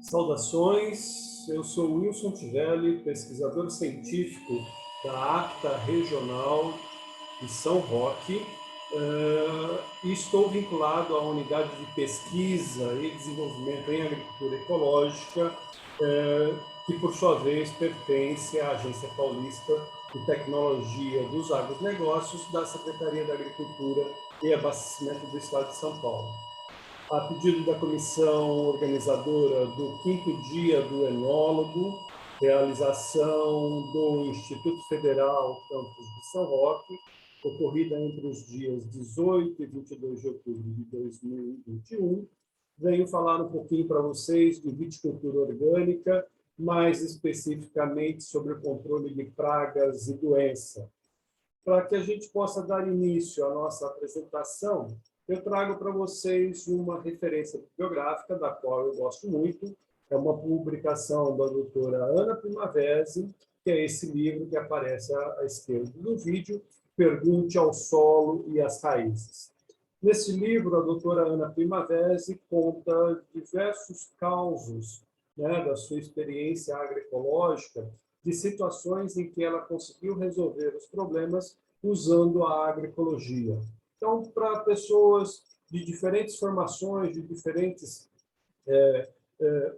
Saudações, eu sou Wilson Tivelli, pesquisador científico da ACTA Regional de São Roque, e estou vinculado à unidade de pesquisa e desenvolvimento em agricultura ecológica, que por sua vez pertence à Agência Paulista de Tecnologia dos Agronegócios da Secretaria da Agricultura e Abastecimento do Estado de São Paulo. A pedido da comissão organizadora do 5º Dia do Enólogo, realização do Instituto Federal Campus de São Roque, ocorrida entre os dias 18 e 22 de outubro de 2021, venho falar um pouquinho para vocês de viticultura orgânica, mais especificamente sobre o controle de pragas e doença. Para que a gente possa dar início à nossa apresentação, eu trago para vocês uma referência bibliográfica, da qual eu gosto muito. É uma publicação da doutora Ana Primavesi, que é esse livro que aparece à esquerda do vídeo, Pergunte ao Solo e às Raízes. Nesse livro, a doutora Ana Primavesi conta diversos causos, da sua experiência agroecológica, de situações em que ela conseguiu resolver os problemas usando a agroecologia. Então, para pessoas de diferentes formações, de diferentes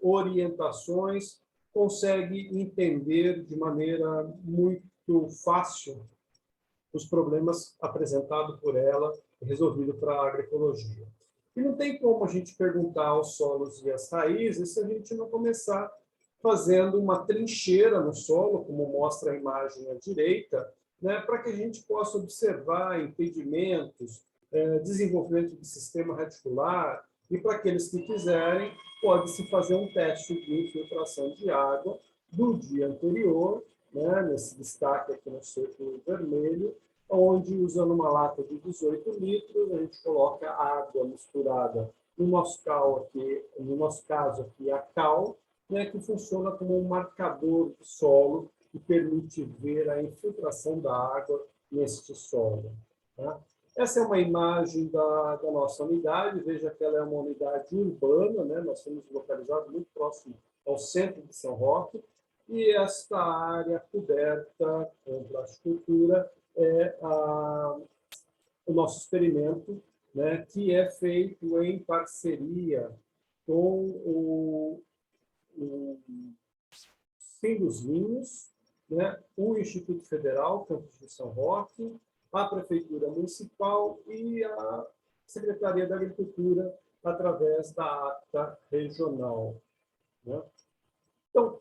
orientações, consegue entender de maneira muito fácil os problemas apresentados por ela e resolvidos para a agroecologia. E não tem como a gente perguntar aos solos e às raízes se a gente não começar fazendo uma trincheira no solo, como mostra a imagem à direita, para que a gente possa observar impedimentos, desenvolvimento de sistema reticular, e para aqueles que quiserem, pode-se fazer um teste de infiltração de água do dia anterior, nesse destaque aqui no círculo vermelho, onde, usando uma lata de 18 litros, a gente coloca água misturada, no nosso caso aqui, a cal, que funciona como um marcador de solo que permite ver a infiltração da água neste solo. Tá? Essa é uma imagem da nossa unidade. Veja que ela é uma unidade urbana, nós estamos localizados muito próximo ao centro de São Roque, e esta área coberta com plasticultura é o nosso experimento, que é feito em parceria com o Sim dos Vinhos, o Instituto Federal Campus de São Roque, a Prefeitura Municipal e a Secretaria da Agricultura, através da ACTA Regional. Então,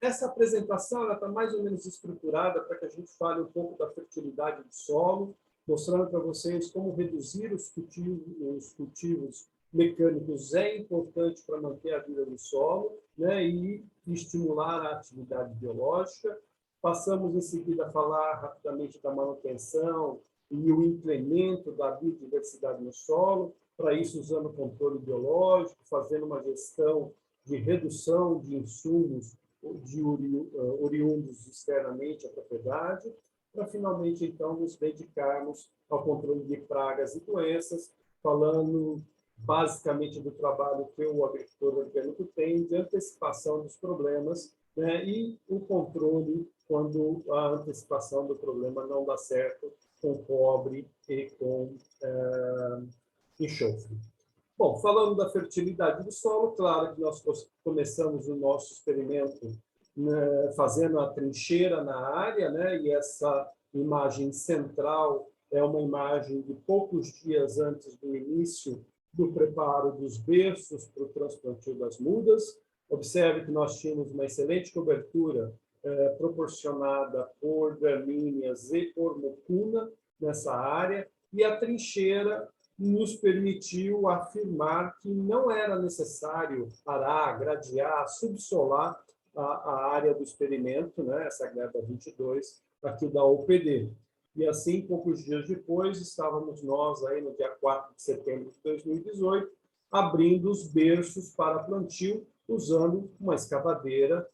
essa apresentação está mais ou menos estruturada para que a gente fale um pouco da fertilidade do solo, mostrando para vocês como reduzir os cultivos mecânicos é importante para manter a vida do solo, e estimular a atividade biológica. Passamos em seguida a falar rapidamente da manutenção e o incremento da biodiversidade no solo, para isso usando controle biológico, fazendo uma gestão de redução de insumos oriundos externamente à propriedade, para finalmente, então, nos dedicarmos ao controle de pragas e doenças, falando basicamente do trabalho que o agricultor orgânico tem de antecipação dos problemas, e o controle quando a antecipação do problema não dá certo com cobre e com enxofre. Bom, falando da fertilidade do solo, claro que nós começamos o nosso experimento fazendo a trincheira na área, e essa imagem central é uma imagem de poucos dias antes do início do preparo dos berços para o transplantio das mudas. Observe que nós tínhamos uma excelente cobertura proporcionada por gramíneas e por mucuna nessa área, e a trincheira nos permitiu afirmar que não era necessário arar, gradear, subsolar a área do experimento, essa gleba 22, aqui da UPD. E assim, poucos dias depois, estávamos nós, aí no dia 4 de setembro de 2018, abrindo os berços para plantio, usando uma escavadeira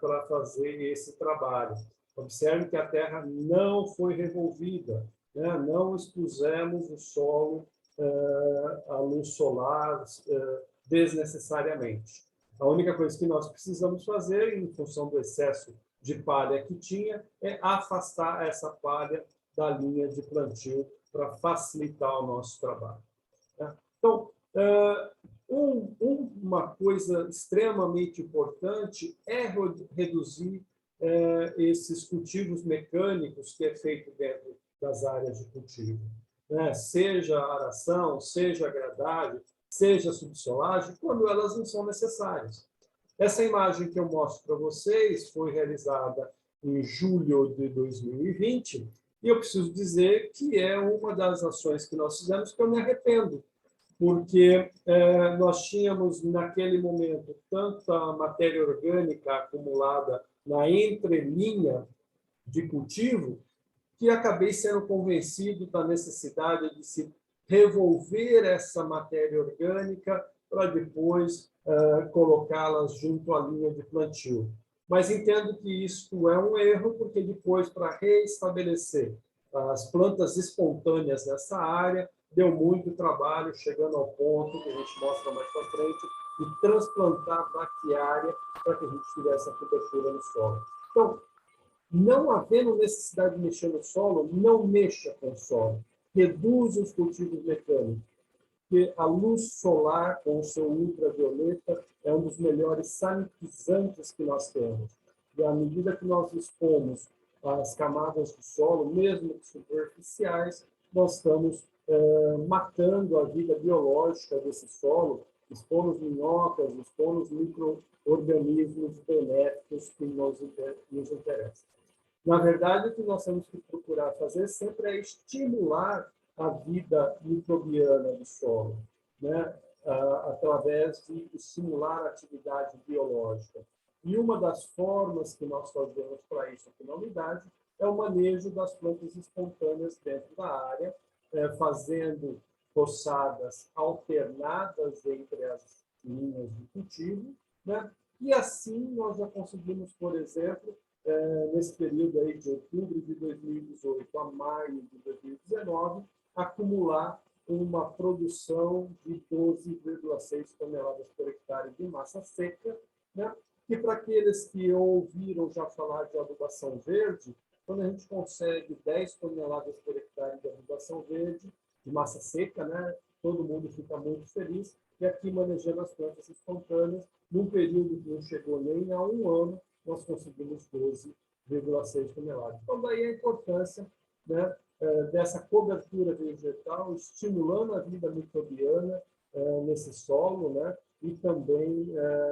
para fazer esse trabalho. Observe que a terra não foi revolvida, não expusemos o solo à luz solar desnecessariamente. A única coisa que nós precisamos fazer, em função do excesso de palha que tinha, é afastar essa palha da linha de plantio para facilitar o nosso trabalho. Então, uma coisa extremamente importante é reduzir esses cultivos mecânicos que é feito dentro das áreas de cultivo, né? Seja aração, seja gradagem, seja subsolagem, quando elas não são necessárias. Essa imagem que eu mostro para vocês foi realizada em julho de 2020 e eu preciso dizer que é uma das ações que nós fizemos que eu me arrependo, porque nós tínhamos, naquele momento, tanta matéria orgânica acumulada na entrelinha de cultivo, que acabei sendo convencido da necessidade de se revolver essa matéria orgânica para depois colocá-las junto à linha de plantio. Mas entendo que isto é um erro, porque depois, para reestabelecer as plantas espontâneas nessa área, deu muito trabalho, chegando ao ponto que a gente mostra mais para frente, de transplantar braquiária para que a gente tivesse a cobertura no solo. Então, não havendo necessidade de mexer no solo, não mexa com o solo. Reduz os cultivos mecânicos, porque a luz solar, com o seu ultravioleta, é um dos melhores sanitizantes que nós temos. E à medida que nós expomos as camadas do solo, mesmo superficiais, nós estamos matando a vida biológica desse solo, expomos minhocas, expomos micro-organismos benéficos que nos interessam. Na verdade, o que nós temos que procurar fazer sempre é estimular a vida microbiana do solo, né? Através de estimular a atividade biológica. E uma das formas que nós fazemos para isso aqui na unidade é o manejo das plantas espontâneas dentro da área, fazendo roçadas alternadas entre as linhas de cultivo, né? E assim nós já conseguimos, por exemplo, nesse período aí de outubro de 2018 a maio de 2019, acumular uma produção de 12,6 toneladas por hectare de massa seca, né? E para aqueles que ouviram já falar de adubação verde, quando a gente consegue 10 toneladas por hectare de adubação verde, de massa seca, né? Todo mundo fica muito feliz. E aqui, manejando as plantas espontâneas, num período que não chegou nem a um ano, nós conseguimos 12,6 toneladas. Então, daí a importância, né, dessa cobertura vegetal, estimulando a vida microbiana nesse solo, né, e também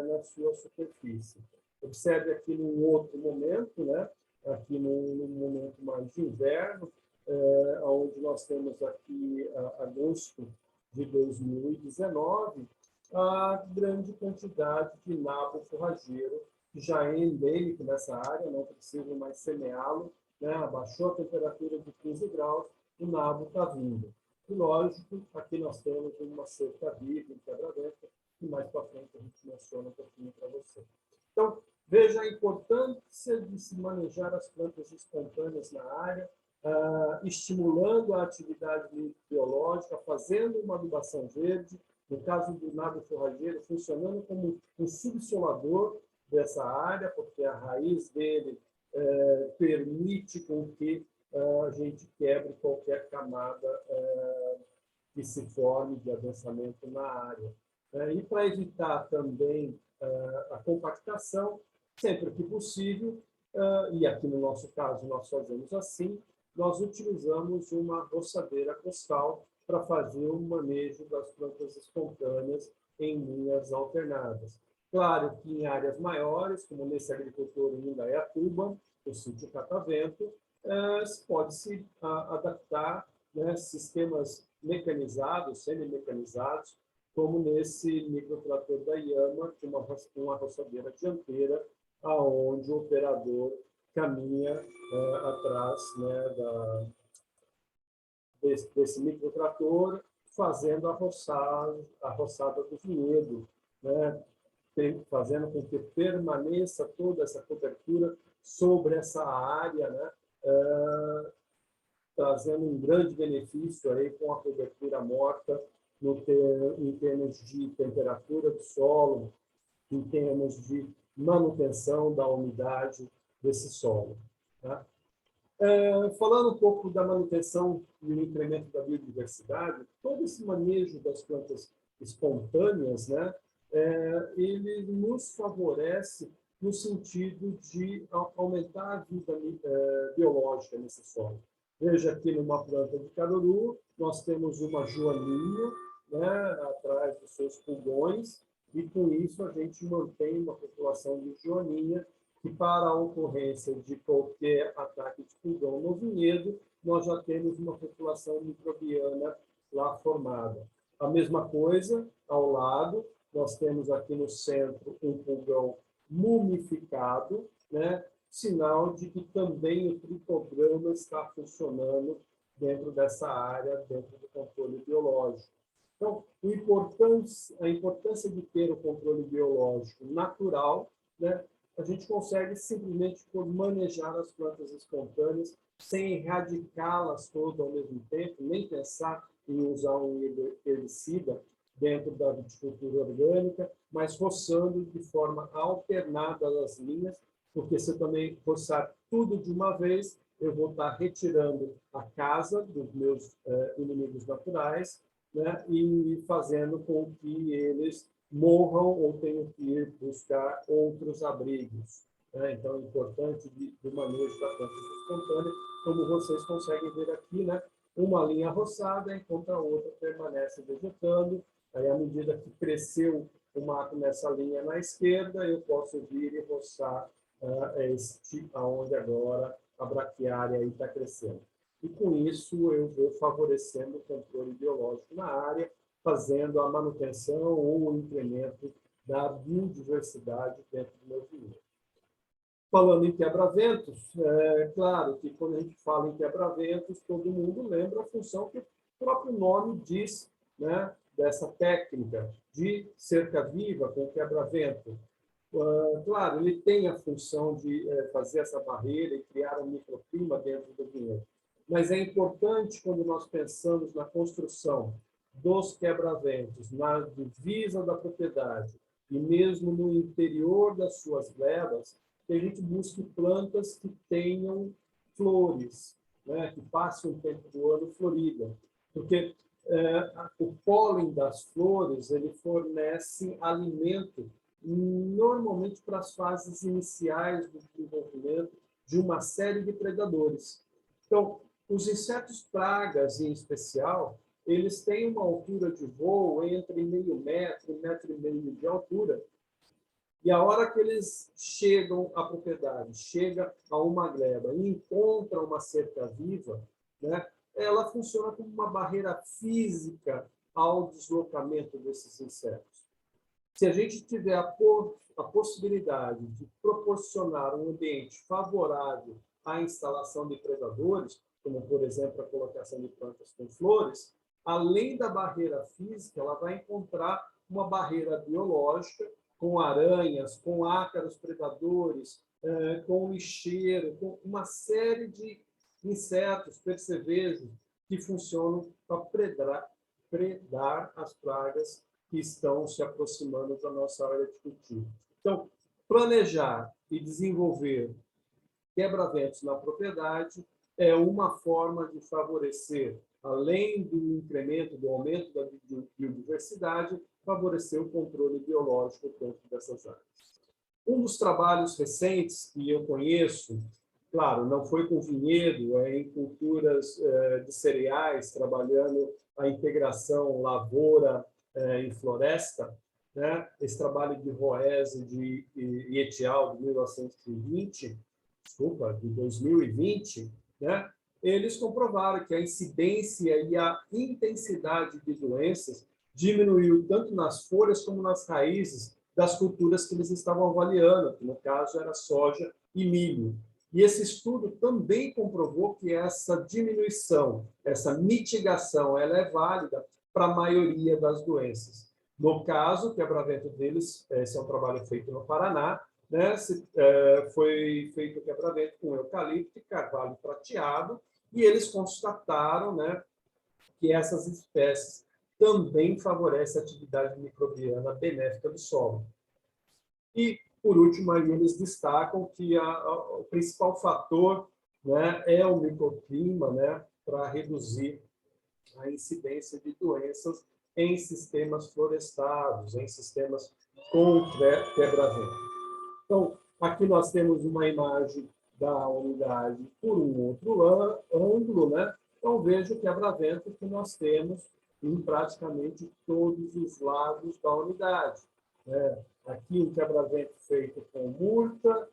na sua superfície. Observe aqui num outro momento, né, aqui num momento mais de inverno, onde nós temos aqui agosto de 2019, a grande quantidade de nabo forrageiro, que já é endêmico nessa área, não precisa mais semeá-lo, né? Abaixou a temperatura de 15 graus, o nabo está vindo. E, lógico, aqui nós temos uma cerca viva, um quebra-vento, que mais para frente a gente menciona um pouquinho para você. Então, veja a importância de se manejar as plantas espontâneas na área, estimulando a atividade biológica, fazendo uma adubação verde, no caso do nabo forrageiro, funcionando como um subsolador dessa área, porque a raiz dele permite com que a gente quebre qualquer camada que se forme de adensamento na área. E para evitar também a compactação, sempre que possível, e aqui no nosso caso nós fazemos assim, nós utilizamos uma roçadeira costal para fazer o manejo das plantas espontâneas em linhas alternadas. Claro que em áreas maiores, como nesse agricultor em Indaiatuba, o sítio Catavento, pode-se adaptar, né, sistemas mecanizados, semi-mecanizados, como nesse microtrator da Yama, com uma roçadeira dianteira, aonde o operador caminha atrás, né, desse microtrator, fazendo a roçada do vinhedo, né, fazendo com que permaneça toda essa cobertura sobre essa área, né, trazendo um grande benefício aí com a cobertura morta em termos de temperatura do solo, em termos de manutenção da umidade desse solo. Tá? Falando um pouco da manutenção e o incremento da biodiversidade, todo esse manejo das plantas espontâneas, né, ele nos favorece no sentido de aumentar a vida biológica nesse solo. Veja aqui numa planta de caruru, nós temos uma joaninha, né, atrás dos seus pulgões, e com isso a gente mantém uma população de joaninha que, para a ocorrência de qualquer ataque de pulgão no vinhedo, nós já temos uma população microbiana lá formada. A mesma coisa, ao lado, nós temos aqui no centro um pulgão mumificado, né? Sinal de que também o tricograma está funcionando dentro dessa área, dentro do controle biológico. Então, a importância de ter o controle biológico natural, né? A gente consegue simplesmente por manejar as plantas espontâneas sem erradicá-las todas ao mesmo tempo, nem pensar em usar um herbicida dentro da viticultura orgânica, mas roçando de forma alternada as linhas, porque se eu também roçar tudo de uma vez, eu vou estar retirando a casa dos meus inimigos naturais, né, e fazendo com que eles morram ou tenham que ir buscar outros abrigos. Né? Então, é importante do manejo da planta espontânea, como vocês conseguem ver aqui, né? Uma linha roçada, enquanto a outra permanece vegetando. Aí, à medida que cresceu o mato nessa linha na esquerda, eu posso vir e roçar aonde agora a braquiária está crescendo. E, com isso, eu vou favorecendo o controle biológico na área, fazendo a manutenção ou o incremento da biodiversidade dentro do meu vinhedo. Falando em quebra-ventos, é claro que quando a gente fala em quebra-ventos, todo mundo lembra a função que o próprio nome diz, né, dessa técnica de cerca viva com quebra-vento. Claro, ele tem a função de fazer essa barreira e criar um microclima dentro do vinhedo. Mas é importante, quando nós pensamos na construção dos quebra-ventos, na divisa da propriedade e mesmo no interior das suas glebas, que a gente busque plantas que tenham flores, né, que passem o tempo do ano florida. Porque o pólen das flores ele fornece alimento normalmente para as fases iniciais do desenvolvimento de uma série de predadores. Então, os insetos pragas, em especial, eles têm uma altura de voo entre meio metro e 1,5 metro de altura. E a hora que eles chegam à propriedade, chega a uma gleba e encontram uma cerca viva, né, ela funciona como uma barreira física ao deslocamento desses insetos. Se a gente tiver a possibilidade de proporcionar um ambiente favorável à instalação de predadores, como, por exemplo, a colocação de plantas com flores, além da barreira física, ela vai encontrar uma barreira biológica com aranhas, com ácaros predadores, com lixeiro, com uma série de insetos, percevejos, que funcionam para predar as pragas que estão se aproximando da nossa área de cultivo. Então, planejar e desenvolver quebra-ventos na propriedade é uma forma de favorecer, além do incremento, do aumento da biodiversidade, favorecer o controle biológico dentro dessas áreas. Um dos trabalhos recentes que eu conheço, claro, não foi com vinhedo, é em culturas de cereais, trabalhando a integração lavoura e floresta, né? Esse trabalho de Roese e Etial, de 2020, né? Eles comprovaram que a incidência e a intensidade de doenças diminuiu tanto nas folhas como nas raízes das culturas que eles estavam avaliando, que no caso era soja e milho. E esse estudo também comprovou que essa diminuição, essa mitigação, ela é válida para a maioria das doenças. No caso, o quebra-vento deles, esse é um trabalho feito no Paraná, né? Foi feito o quebra-vento com eucalipto e carvalho prateado, e eles constataram, né, que essas espécies também favorecem a atividade microbiana benéfica do solo. E, por último, aí eles destacam que o principal fator, né, é o microclima, né, para reduzir a incidência de doenças em sistemas florestados, em sistemas com quebra-vento. Então, aqui nós temos uma imagem da unidade por um outro ângulo, né? Então, veja o quebra-vento que nós temos em praticamente todos os lados da unidade. Aqui um quebra-vento feito com murta,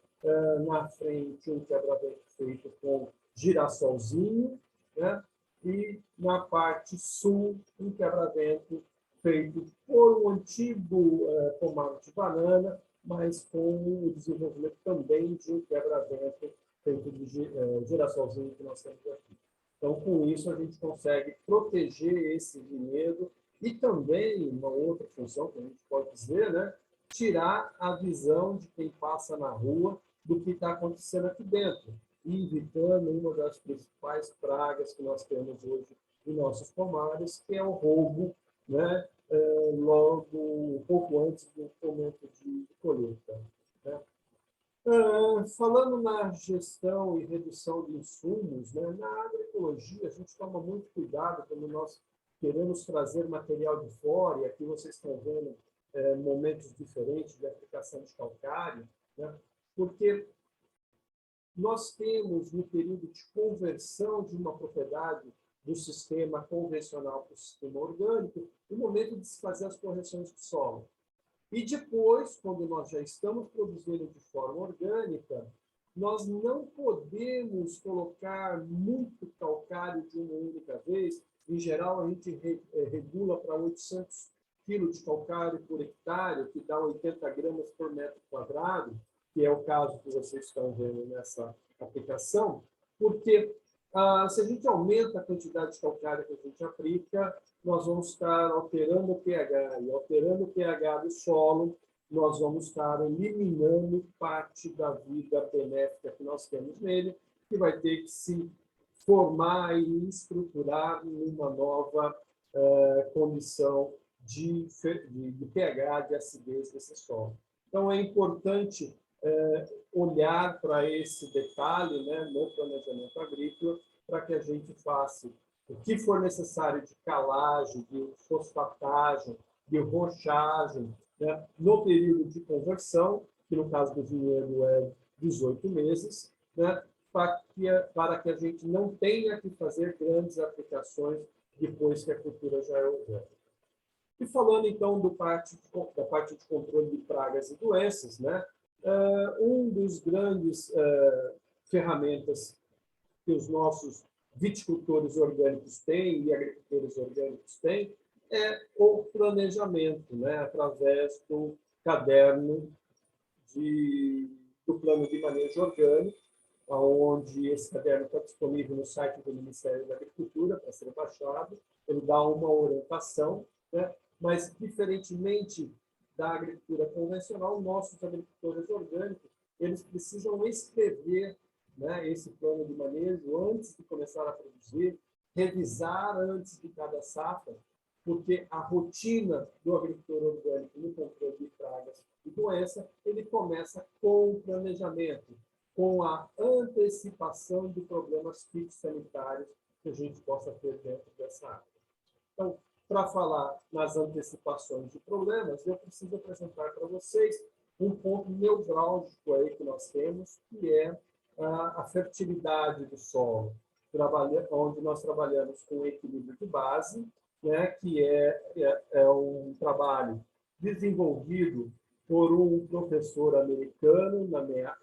na frente um quebra-vento feito com girassolzinho, né? E na parte sul um quebra-vento feito por um antigo pomar de banana, mas com o desenvolvimento também de um quebra-vento feito de girassolzinho que nós temos aqui. Então, com isso, a gente consegue proteger esse vinhedo e também, uma outra função que a gente pode dizer, né, tirar a visão de quem passa na rua do que está acontecendo aqui dentro, e evitando uma das principais pragas que nós temos hoje em nossos pomares, que é o roubo, né, logo um pouco antes do momento de colheita. Né? Falando na gestão e redução de insumos, né, na agroecologia a gente toma muito cuidado quando nós queremos trazer material de fora, e aqui vocês estão vendo momentos diferentes de aplicação de calcário, né, porque nós temos, no período de conversão de uma propriedade do sistema convencional para o sistema orgânico, o momento de se fazer as correções de solo. E depois, quando nós já estamos produzindo de forma orgânica, nós não podemos colocar muito calcário de uma única vez. Em geral, a gente regula para 800 kg de calcário por hectare, que dá 80 gramas por metro quadrado, que é o caso que vocês estão vendo nessa aplicação, porque se a gente aumenta a quantidade de calcário que a gente aplica, nós vamos estar alterando o pH, e alterando o pH do solo, nós vamos estar eliminando parte da vida benéfica que nós temos nele, que vai ter que se formar e estruturar numa nova condição de pH, de acidez desse solo. Então, é importante olhar para esse detalhe, né, no planejamento agrícola, para que a gente faça o que for necessário de calagem, de fosfatagem, de rochagem, né, no período de conversão, que no caso do vinhedo é 18 meses, né, para que a gente não tenha que fazer grandes aplicações depois que a cultura já é orgânica. E falando, então, da parte de controle de pragas e doenças, né, um dos grandes ferramentas que os nossos viticultores orgânicos têm e agricultores orgânicos têm é o planejamento, né, através do caderno do plano de manejo orgânico, onde esse caderno está disponível no site do Ministério da Agricultura para ser baixado. Ele dá uma orientação, né, mas, diferentemente da agricultura convencional, nossos agricultores orgânicos eles precisam escrever, né, esse plano de manejo antes de começar a produzir, revisar antes de cada safra, porque a rotina do agricultor orgânico no controle de pragas e doença, ele começa com o planejamento, com a antecipação de problemas fitossanitários que a gente possa ter dentro dessa área. Então, para falar nas antecipações de problemas, eu preciso apresentar para vocês um ponto nevrálgico aí que nós temos, que é a fertilidade do solo, onde nós trabalhamos com equilíbrio de base, né, que é um trabalho desenvolvido por um professor americano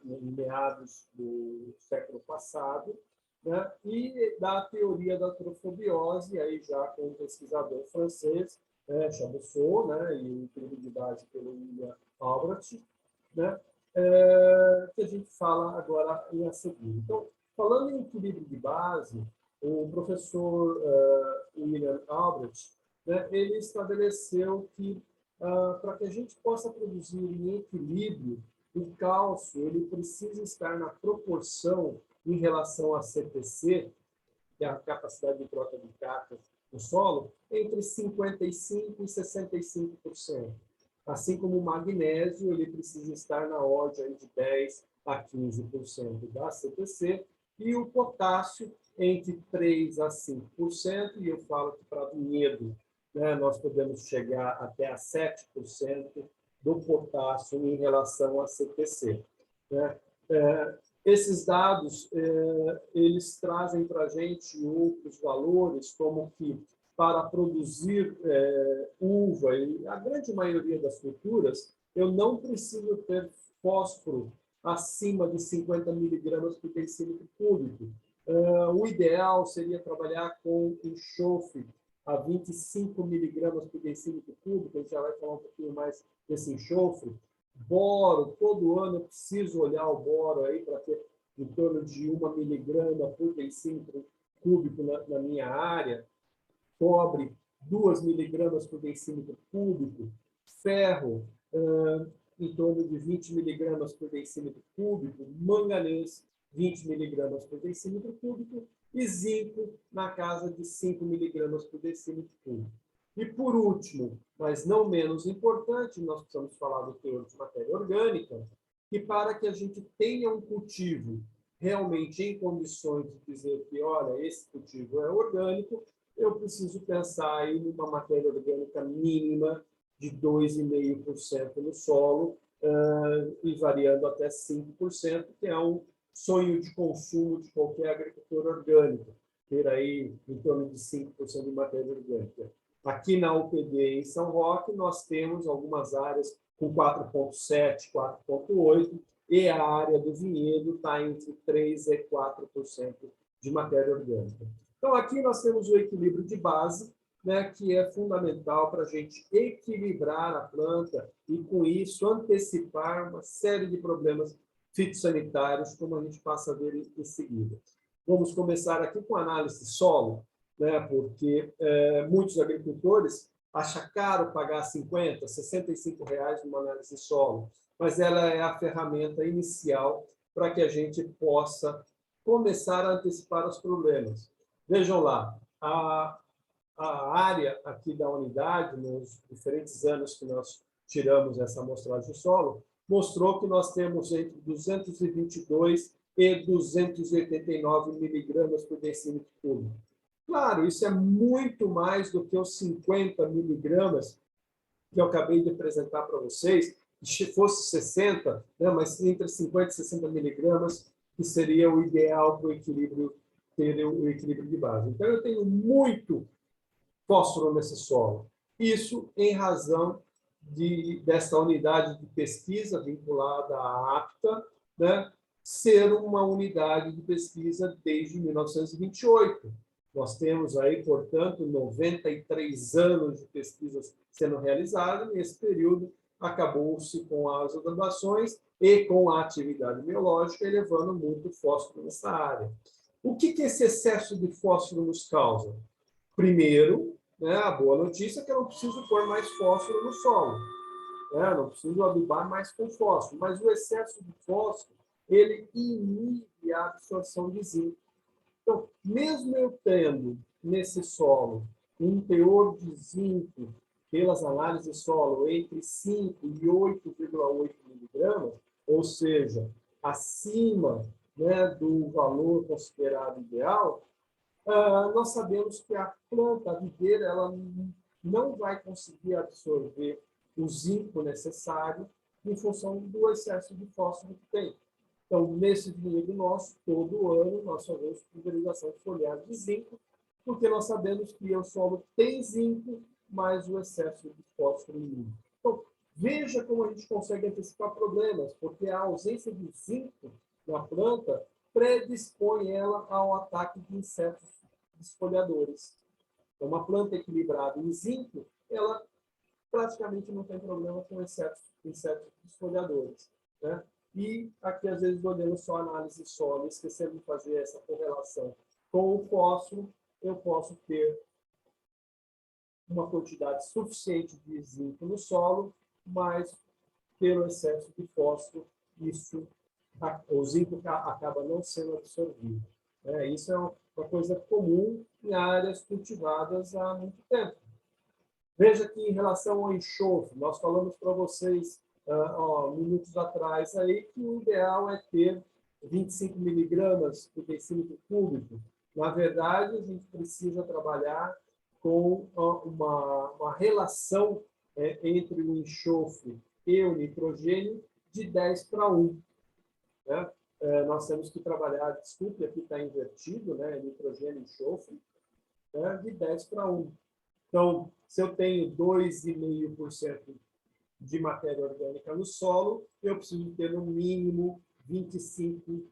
em meados do século passado, né, e da teoria da trofobiose, aí já com um pesquisador francês, Chabousseau, né, e o equilíbrio de base pelo William Albrecht, né, que a gente fala agora a seguir. Então, falando em equilíbrio de base, o professor William Albrecht, né, ele estabeleceu que para que a gente possa produzir em equilíbrio, o cálcio ele precisa estar na proporção em relação a CTC, que é a capacidade de troca de cargas no solo, entre 55% e 65%. Assim como o magnésio, ele precisa estar na ordem de 10 a 15% da CTC, e o potássio entre 3 a 5%, e eu falo que para vinhedo, né, nós podemos chegar até a 7% do potássio em relação à CTC. Né? Esses dados, eles trazem para a gente outros valores, como que para produzir uva, e a grande maioria das culturas, eu não preciso ter fósforo acima de 50 miligramas por decímetro cúbico. O ideal seria trabalhar com enxofre a 25 miligramas por decímetro cúbico, a gente já vai falar um pouquinho mais desse enxofre. Boro, todo ano eu preciso olhar o boro aí para ter em torno de 1 miligrama por decímetro cúbico na minha área. Cobre, 2 miligramas por decímetro cúbico. Ferro, em torno de 20 miligramas por decímetro cúbico. Manganês, 20 miligramas por decímetro cúbico. E zinco, na casa de 5 miligramas por decímetro cúbico. E, por último, mas não menos importante, nós precisamos falar do teor de matéria orgânica, que para que a gente tenha um cultivo realmente em condições de dizer que, olha, esse cultivo é orgânico, eu preciso pensar em uma matéria orgânica mínima de 2,5% no solo, e variando até 5%, que é um sonho de consumo de qualquer agricultor orgânico, ter aí em torno de 5% de matéria orgânica. Aqui na UPB, em São Roque, nós temos algumas áreas com 4,7%, 4,8%, e a área do vinhedo está entre 3% e 4% de matéria orgânica. Então, aqui nós temos o equilíbrio de base, né, que é fundamental para a gente equilibrar a planta e, com isso, antecipar uma série de problemas fitossanitários, como a gente passa a ver em seguida. Vamos começar aqui com análise de solo, né, porque muitos agricultores acham caro pagar 50, 65 reais numa análise de solo, mas ela é a ferramenta inicial para que a gente possa começar a antecipar os problemas. Vejam lá, a área aqui da unidade, nos diferentes anos que nós tiramos essa amostragem de solo, mostrou que nós temos entre 222 e 289 miligramas por decímetro cúbico. Claro, isso é muito mais do que os 50 miligramas que eu acabei de apresentar para vocês, se fosse 60, né, mas entre 50 e 60 miligramas, que seria o ideal para o equilíbrio, ter o equilíbrio de base. Então, eu tenho muito fósforo nesse solo. Isso em razão dessa unidade de pesquisa vinculada à APTA, né, ser uma unidade de pesquisa desde 1928. Nós temos aí, portanto, 93 anos de pesquisas sendo realizadas, e esse período acabou-se com as adubações e com a atividade biológica, elevando muito fósforo nessa área. O que esse excesso de fósforo nos causa? Primeiro, né, a boa notícia é que eu não preciso pôr mais fósforo no solo, né? Não preciso adubar mais com fósforo, mas o excesso de fósforo, ele inibe a absorção de zinco. Então, mesmo eu tendo nesse solo um teor de zinco, pelas análises de solo, entre 5 e 8,8 miligramas, ou seja, acima, né, do valor considerado ideal, nós sabemos que a planta, a videira, ela não vai conseguir absorver o zinco necessário em função do excesso de fósforo que tem. Então, nesse vinhedo nosso, todo ano, nós fazemos pulverização foliar de zinco, porque nós sabemos que o solo tem zinco, mas o excesso de fósforo não. Então, veja como a gente consegue antecipar problemas, porque a ausência de zinco na planta predispõe ela ao ataque de insetos desfolhadores. Então, uma planta equilibrada em zinco, ela praticamente não tem problema com insetos desfolhadores, né? E aqui, às vezes, olhando só a análise de solo, esquecendo de fazer essa correlação com o fósforo, eu posso ter uma quantidade suficiente de zinco no solo, mas pelo excesso de fósforo, o zinco acaba não sendo absorvido. Isso é uma coisa comum em áreas cultivadas há muito tempo. Veja que em relação ao enxofre, nós falamos para vocês minutos atrás aí que o ideal é ter 25 miligramas por decímetro cúbico. Na verdade, a gente precisa trabalhar com uma relação entre o enxofre e o nitrogênio de 10 para 1. Né? Nós temos que trabalhar, desculpe, aqui está invertido, né? Nitrogênio e enxofre, né? De 10 para 1. Então, se eu tenho 2,5% de matéria orgânica no solo, eu preciso ter no mínimo 25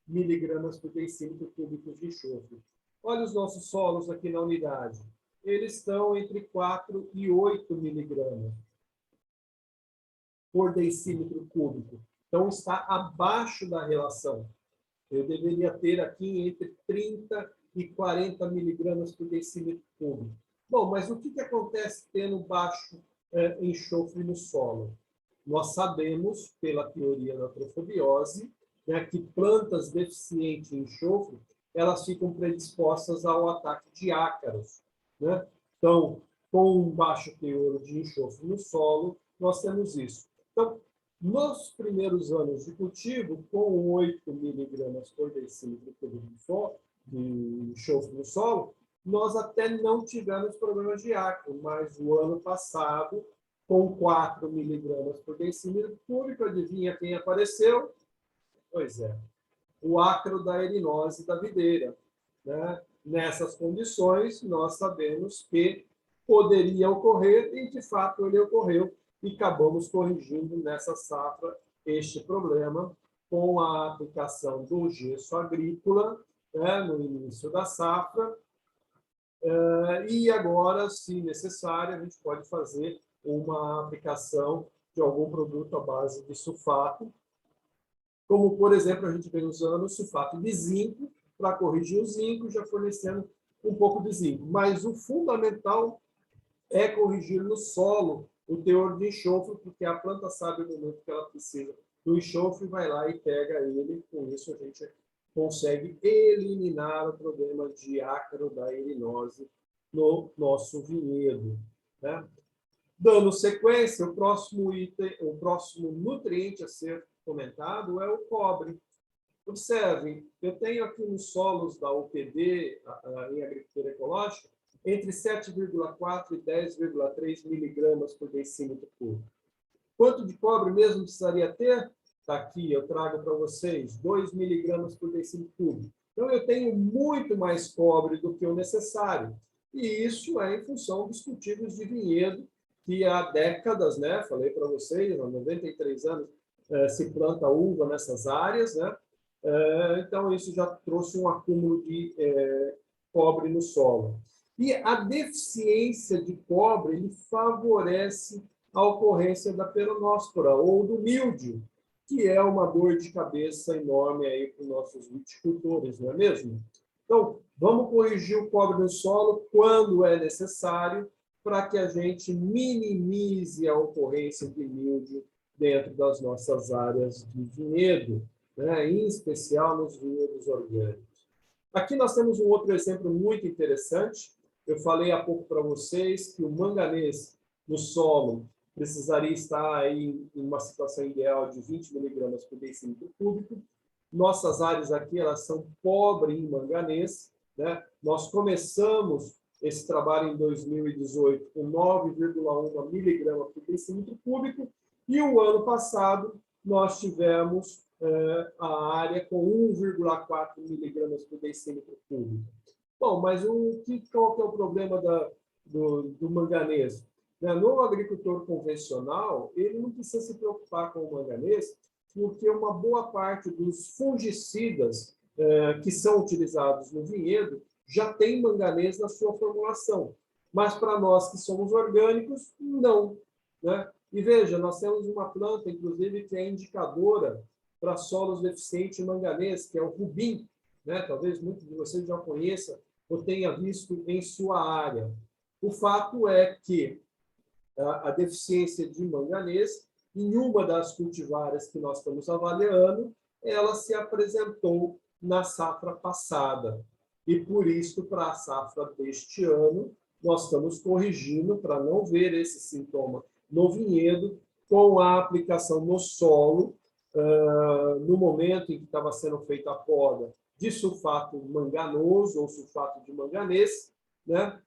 miligramas por decímetro cúbico de enxofre. Olha os nossos solos aqui na unidade. Eles estão entre 4 e 8 miligramas por decímetro cúbico. Então, está abaixo da relação. Eu deveria ter aqui entre 30 e 40 miligramas por decímetro cúbico. Bom, mas o que acontece tendo baixo enxofre no solo? Nós sabemos, pela teoria da trofobiose, né, que plantas deficientes em enxofre, elas ficam predispostas ao ataque de ácaros. Né? Então, com um baixo teor de enxofre no solo, nós temos isso. Então, nos primeiros anos de cultivo, com 8 miligramas por decímetro cúbico de enxofre no solo, nós até não tivemos problemas de ácaro, mas o ano passado, com 4 miligramas por decímetro cúbico, adivinha quem apareceu? Pois é, o ácaro da erinose da videira. Né? Nessas condições, nós sabemos que poderia ocorrer, e de fato ele ocorreu, e acabamos corrigindo nessa safra este problema com a aplicação do gesso agrícola, né, no início da safra, e agora, se necessário, a gente pode fazer uma aplicação de algum produto à base de sulfato, como, por exemplo, a gente vem usando o sulfato de zinco para corrigir o zinco, já fornecendo um pouco de zinco. Mas o fundamental é corrigir no solo o teor de enxofre, porque a planta sabe o momento que ela precisa do enxofre, vai lá e pega ele. Com isso, a gente consegue eliminar o problema de ácaro da erinose no nosso vinhedo. Né? Dando sequência, o próximo nutriente a ser comentado é o cobre. Observem, eu tenho aqui nos solos da UPD, em agricultura ecológica, entre 7,4 e 10,3 miligramas por decímetro cúbico. Quanto de cobre mesmo precisaria ter? Está aqui, eu trago para vocês, 2 miligramas por decímetro cúbico. Então, eu tenho muito mais cobre do que o necessário. E isso é em função dos cultivos de vinhedo, que há décadas, né, falei para vocês, há 93 anos, se planta uva nessas áreas, né? Então, isso já trouxe um acúmulo de cobre no solo. E a deficiência de cobre ele favorece a ocorrência da peronóspora ou do míldio, que é uma dor de cabeça enorme aí para os nossos viticultores, não é mesmo? Então, vamos corrigir o cobre no solo quando é necessário para que a gente minimize a ocorrência de míldio dentro das nossas áreas de vinhedo, né? Em especial nos vinhedos orgânicos. Aqui nós temos um outro exemplo muito interessante. Eu falei há pouco para vocês que o manganês no solo precisaria estar aí em uma situação ideal de 20 miligramas por decímetro cúbico. Nossas áreas aqui elas são pobres em manganês. Né? Nós começamos esse trabalho em 2018 com 9,1 miligramas por decímetro cúbico e o ano passado nós tivemos a área com 1,4 miligramas por decímetro cúbico. Bom, mas qual que é o problema do manganês? No agricultor convencional, ele não precisa se preocupar com o manganês, porque uma boa parte dos fungicidas que são utilizados no vinhedo já tem manganês na sua formulação. Mas para nós que somos orgânicos, não. Né? E veja, nós temos uma planta, inclusive, que é indicadora para solos deficientes em manganês, que é o Rubim. Né? Talvez muitos de vocês já conheçam ou tenha visto em sua área. O fato é que a deficiência de manganês, em uma das cultivares que nós estamos avaliando, ela se apresentou na safra passada. E, por isso, para a safra deste ano, nós estamos corrigindo para não ver esse sintoma no vinhedo, com a aplicação no solo, no momento em que estava sendo feita a poda de sulfato manganoso ou sulfato de manganês, né?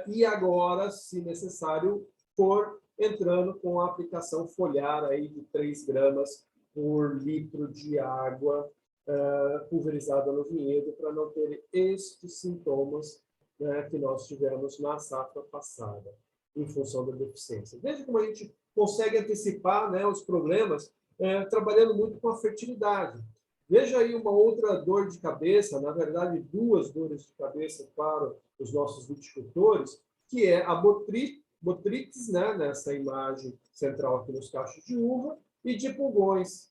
E agora, se necessário, for entrando com a aplicação foliar aí de 3 gramas por litro de água pulverizada no vinhedo, para não ter estes sintomas, né, que nós tivemos na safra passada, em função da deficiência. Veja como a gente consegue antecipar, né, os problemas, trabalhando muito com a fertilidade. Veja aí uma outra dor de cabeça, na verdade, 2 dores de cabeça para os nossos viticultores, que é a botrytis, né, nessa imagem central aqui nos cachos de uva, e de pulgões.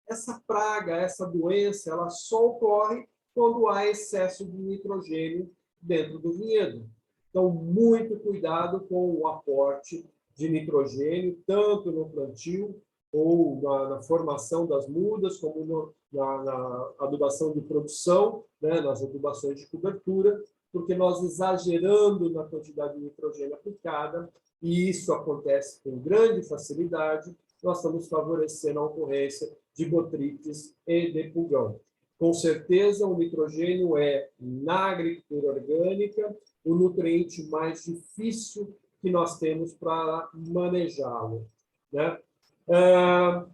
Essa praga, essa doença, ela só ocorre quando há excesso de nitrogênio dentro do vinhedo. Então, muito cuidado com o aporte de nitrogênio, tanto no plantio ou na formação das mudas, como na adubação de produção, né, nas adubações de cobertura, porque nós exagerando na quantidade de nitrogênio aplicada, e isso acontece com grande facilidade, nós estamos favorecendo a ocorrência de botrytis e de pulgão. Com certeza, o nitrogênio é, na agricultura orgânica, o nutriente mais difícil que nós temos para manejá-lo, né?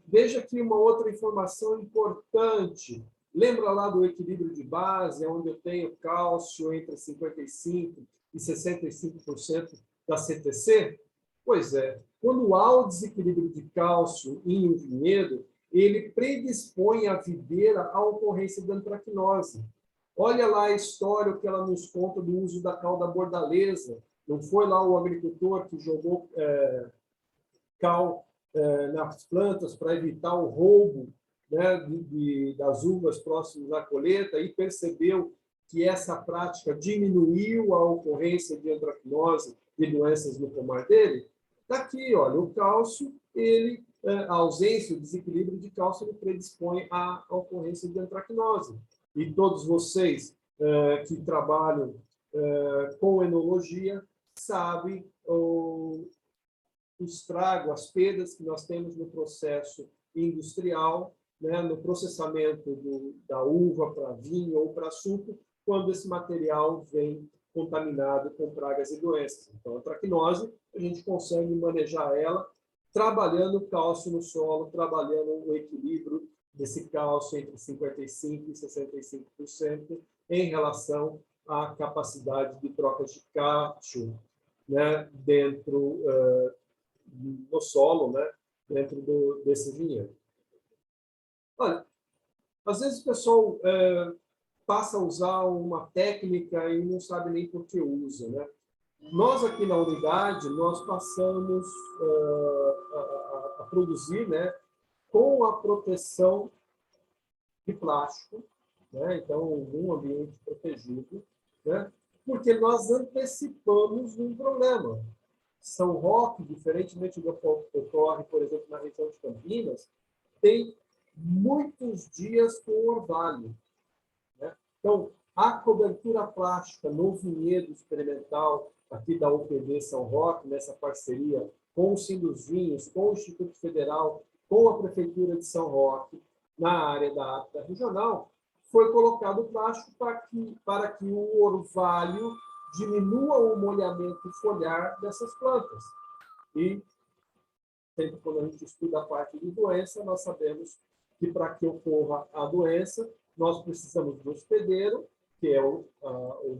Veja aqui uma outra informação importante. Lembra lá do equilíbrio de base, onde eu tenho cálcio entre 55% e 65% da CTC? Pois é, quando há o desequilíbrio de cálcio em um vinhedo, ele predispõe a videira à ocorrência de antracnose. Olha lá a história que ela nos conta do uso da cal da bordaleza. Não foi lá o agricultor que jogou cal nas plantas para evitar o roubo, né, das uvas próximas à colheita, e percebeu que essa prática diminuiu a ocorrência de antracnose e doenças no pomar dele? Daqui, olha, o cálcio, a ausência, o desequilíbrio de cálcio, ele predispõe à ocorrência de antracnose. E todos vocês que trabalham com enologia sabem o estrago, as perdas que nós temos no processo industrial, né, no processamento da uva para vinho ou para suco, quando esse material vem contaminado com pragas e doenças. Então, a antracnose, a gente consegue manejar ela trabalhando o cálcio no solo, trabalhando o equilíbrio desse cálcio entre 55% e 65% em relação à capacidade de troca de cálcio, né, dentro no solo, né, dentro desse vinhedo. Olha, às vezes o pessoal passa a usar uma técnica e não sabe nem por que usa, né? Nós aqui na unidade, nós passamos a produzir, né, com a proteção de plástico, né? Então, um ambiente protegido, né? Porque nós antecipamos um problema. São Roque, diferentemente do que ocorre, por exemplo, na região de Campinas, tem muitos dias com orvalho, né? Então, a cobertura plástica no vinhedo experimental aqui da UPB São Roque, nessa parceria com o Sindus Vinhos, com o Instituto Federal, com a Prefeitura de São Roque, na área da APTA regional, foi colocado plástico para que o orvalho diminua o molhamento foliar dessas plantas. E, sempre quando a gente estuda a parte de doença, nós sabemos que para que ocorra a doença, nós precisamos do hospedeiro, que é o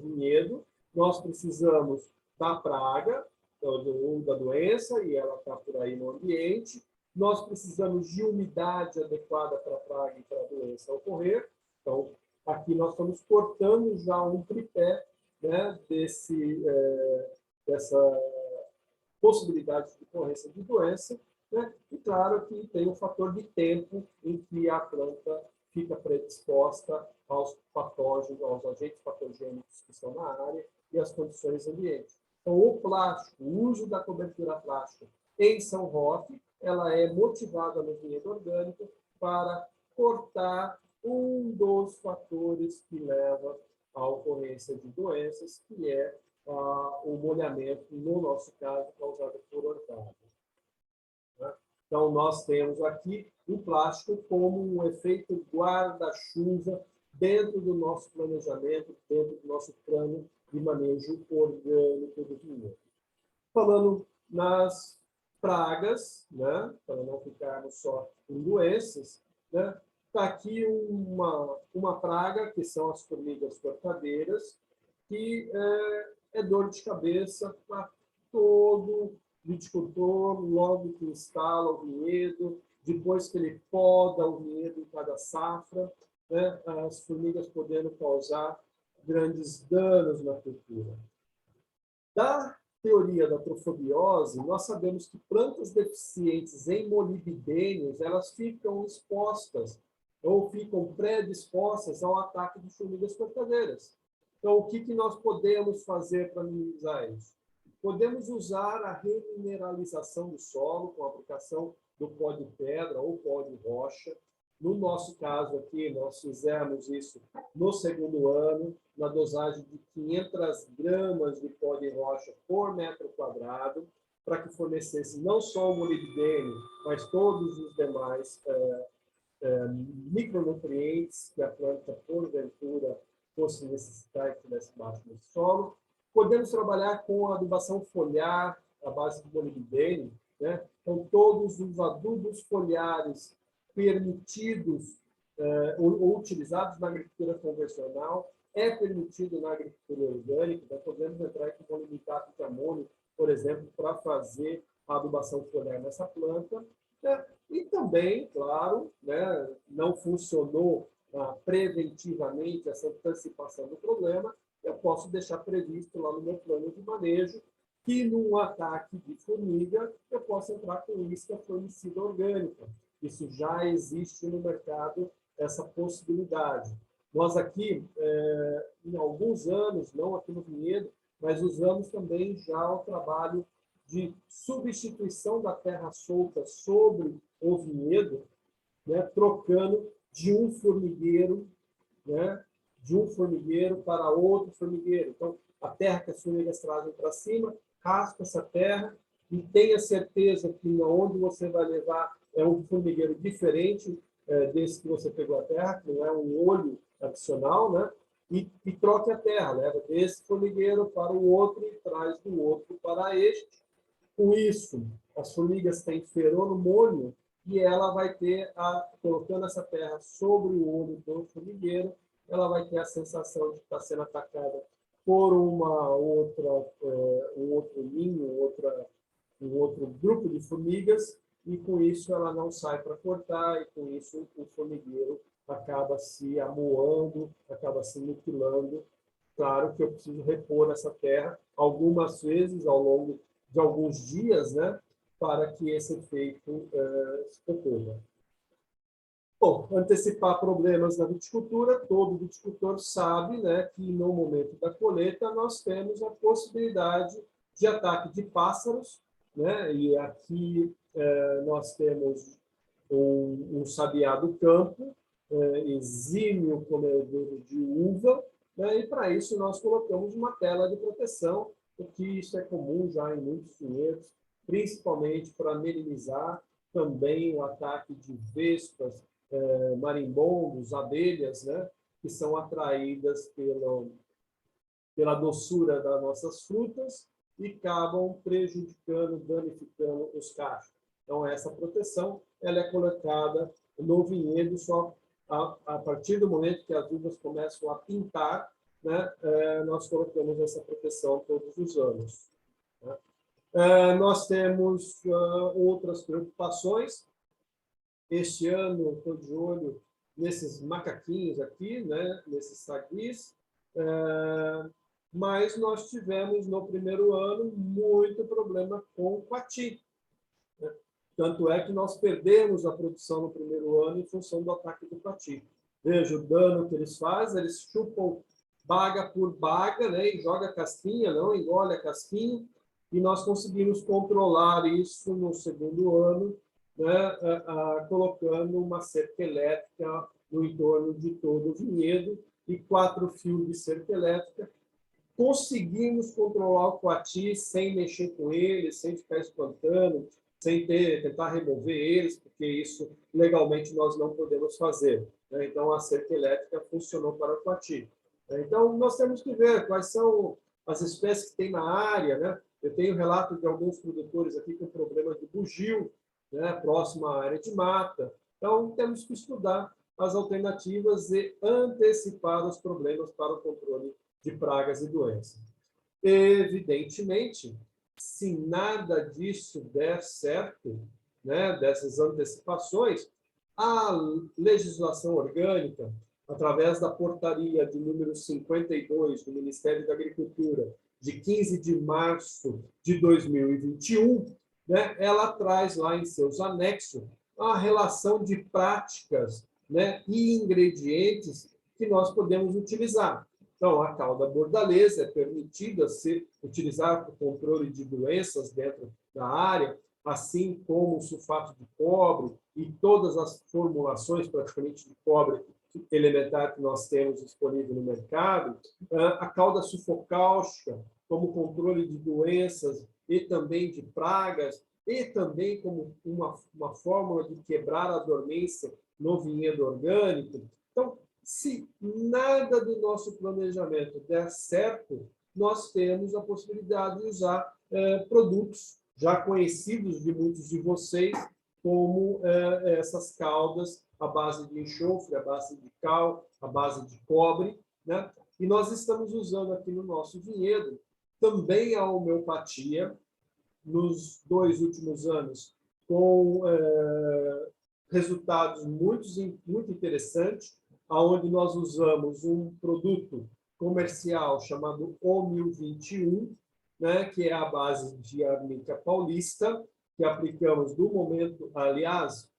vinhedo, nós precisamos da praga, ou da doença, e ela está por aí no ambiente, nós precisamos de umidade adequada para a praga e para a doença ocorrer. Então, aqui nós estamos cortando já um tripé, né, dessa possibilidade de ocorrência de doença, né? E claro que tem o fator de tempo em que a planta fica predisposta aos patógenos, aos agentes patogênicos que estão na área e às condições ambientes. Então, o plástico, o uso da cobertura plástica em São Roque, ela é motivada no vinhedo orgânico para cortar um dos fatores que leva à ocorrência ocorrência de doenças, que é o molhamento, no nosso caso, causado por orvalho. Né? Então, nós temos aqui o plástico como um efeito guarda-chuva dentro do nosso planejamento, dentro do nosso plano de manejo orgânico do vinhedo. Falando nas pragas, né, para não ficarmos só em doenças, né, está aqui uma praga, que são as formigas cortadeiras, que é dor de cabeça para todo viticultor logo que instala o vinhedo, depois que ele poda o vinhedo em cada safra, né, as formigas podendo causar grandes danos na cultura. Da teoria da trofobiose, nós sabemos que plantas deficientes em molibdênios, elas ficam expostas ou ficam predispostas ao ataque de formigas cortadeiras. Então, o que nós podemos fazer para minimizar isso? Podemos usar a remineralização do solo com a aplicação do pó de pedra ou pó de rocha. No nosso caso aqui, nós fizemos isso no segundo ano, na dosagem de 500 gramas de pó de rocha por metro quadrado, para que fornecesse não só o molibdênio, mas todos os demais micronutrientes que a planta, porventura, fosse necessitar e tivesse baixo no solo. Podemos trabalhar com a adubação foliar, à base de molibdênio, né? Então, todos os adubos foliares permitidos ou utilizados na agricultura convencional é permitido na agricultura orgânica. Então, podemos entrar com monobilitato de amônio, por exemplo, para fazer a adubação foliar nessa planta. Né? E também, claro, né, não funcionou preventivamente essa antecipação do problema, eu posso deixar previsto lá no meu plano de manejo que, num ataque de formiga, eu posso entrar com isca formicida orgânica. Isso já existe no mercado, essa possibilidade. Nós aqui, em alguns anos, não aqui no vinhedo, mas usamos também já o trabalho de substituição da terra solta sobre o vinhedo, né, trocando de um formigueiro, né, de um formigueiro para outro formigueiro. Então, a terra que as formigas trazem para cima, raspa essa terra e tenha certeza que onde você vai levar é um formigueiro diferente desse que você pegou a terra, que não é um olho adicional, né? E troque a terra, leva desse formigueiro para o outro e traz do outro para este. Com isso, as formigas têm feromônio e ela vai ter, colocando essa terra sobre o olho do formigueiro, ela vai ter a sensação de estar sendo atacada por um outro ninho, um outro grupo de formigas, e com isso ela não sai para cortar, e com isso o formigueiro acaba se amuando, acaba se mutilando. Claro que eu preciso repor essa terra algumas vezes ao longo de alguns dias, né, para que esse efeito se ocorra. Bom, antecipar problemas na viticultura, todo viticultor sabe, né, que no momento da colheita nós temos a possibilidade de ataque de pássaros, né, e aqui nós temos um sabiá do campo, exímio comedor de uva, né, e para isso nós colocamos uma tela de proteção, porque isso é comum já em muitos vinhedos, principalmente para minimizar também o ataque de vespas, marimbondos, abelhas, né, que são atraídas pela doçura das nossas frutas e acabam prejudicando, danificando os cachos. Então, essa proteção ela é colocada no vinhedo só a partir do momento que as uvas começam a pintar, né, nós colocamos essa proteção todos os anos. Né? Nós temos outras preocupações. Este ano, estou de olho nesses macaquinhos aqui, né, nesses saguis, mas nós tivemos no primeiro ano muito problema com o coati. Né? Tanto é que nós perdemos a produção no primeiro ano em função do ataque do coati. Veja o dano que eles fazem, eles chupam baga por baga, né, e joga a casquinha, não engole a casquinha, e nós conseguimos controlar isso no segundo ano, né, colocando uma cerca elétrica no entorno de todo o vinhedo, e 4 fios de cerca elétrica. Conseguimos controlar o coati sem mexer com eles, sem ficar espantando, sem tentar remover eles, porque isso legalmente nós não podemos fazer. Então, a cerca elétrica funcionou para o coati. Então, nós temos que ver quais são as espécies que tem na área, né? Eu tenho relato de alguns produtores aqui com problemas de bugio, né, próximo à área de mata. Então, temos que estudar as alternativas e antecipar os problemas para o controle de pragas e doenças. Evidentemente, se nada disso der certo, né, dessas antecipações, a legislação orgânica, através da portaria de número 52 do Ministério da Agricultura, de 15 de março de 2021, né, ela traz lá em seus anexos a relação de práticas, né, e ingredientes que nós podemos utilizar. Então, a cauda bordaleza é permitida ser utilizada para o controle de doenças dentro da área, assim como o sulfato de cobre e todas as formulações praticamente de cobre elementar que nós temos disponível no mercado. A cauda sulfocáustica como controle de doenças e também de pragas, e também como uma fórmula de quebrar a dormência no vinhedo orgânico. Então, se nada do nosso planejamento der certo, nós temos a possibilidade de usar produtos já conhecidos de muitos de vocês, como essas caudas à base de enxofre, à base de cal, à base de cobre, né? E nós estamos usando aqui no nosso vinhedo também a homeopatia, nos 2 últimos anos, com resultados muito interessantes, onde nós usamos um produto comercial chamado Homil 21, né, que é a base de arnica paulista, que aplicamos do momento, aliás,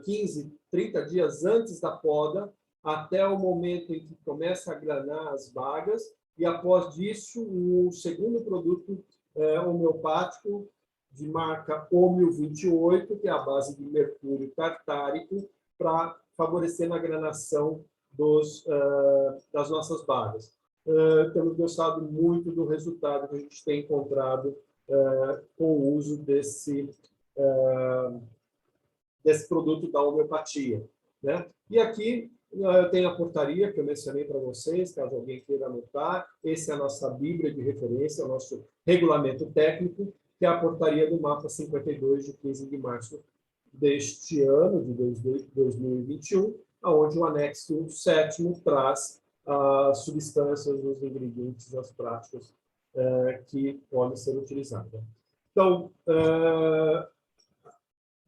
15, 30 dias antes da poda, até o momento em que começa a granar as bagas, e após disso, o segundo produto homeopático de marca Homil 28, que é a base de mercúrio tartárico, para favorecer na granação das nossas bagas. Temos gostado muito do resultado que a gente tem encontrado com o uso desse produto da homeopatia, né? E aqui tem a portaria que eu mencionei para vocês, caso alguém queira anotar. Essa é a nossa bíblia de referência, o nosso regulamento técnico, que é a portaria do mapa 52, de 15 de março deste ano, de 2021, onde o anexo 7º traz as substâncias, os ingredientes, as práticas que podem ser utilizadas. Então,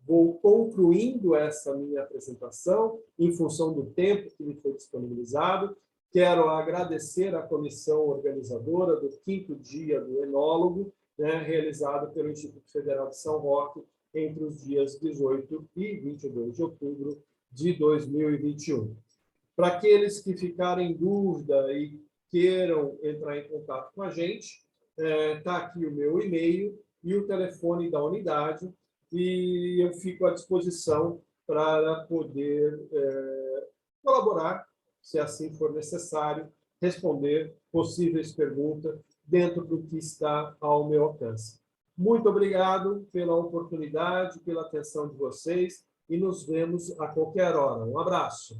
vou concluindo essa minha apresentação, em função do tempo que me foi disponibilizado. Quero agradecer à comissão organizadora do 5º dia do enólogo, né, realizado pelo Instituto Federal de São Roque, entre os dias 18 e 22 de outubro de 2021. Para aqueles que ficarem em dúvida e queiram entrar em contato com a gente, está aqui o meu e-mail e o telefone da unidade, e eu fico à disposição para poder colaborar, se assim for necessário, responder possíveis perguntas dentro do que está ao meu alcance. Muito obrigado pela oportunidade, pela atenção de vocês, e nos vemos a qualquer hora. Um abraço.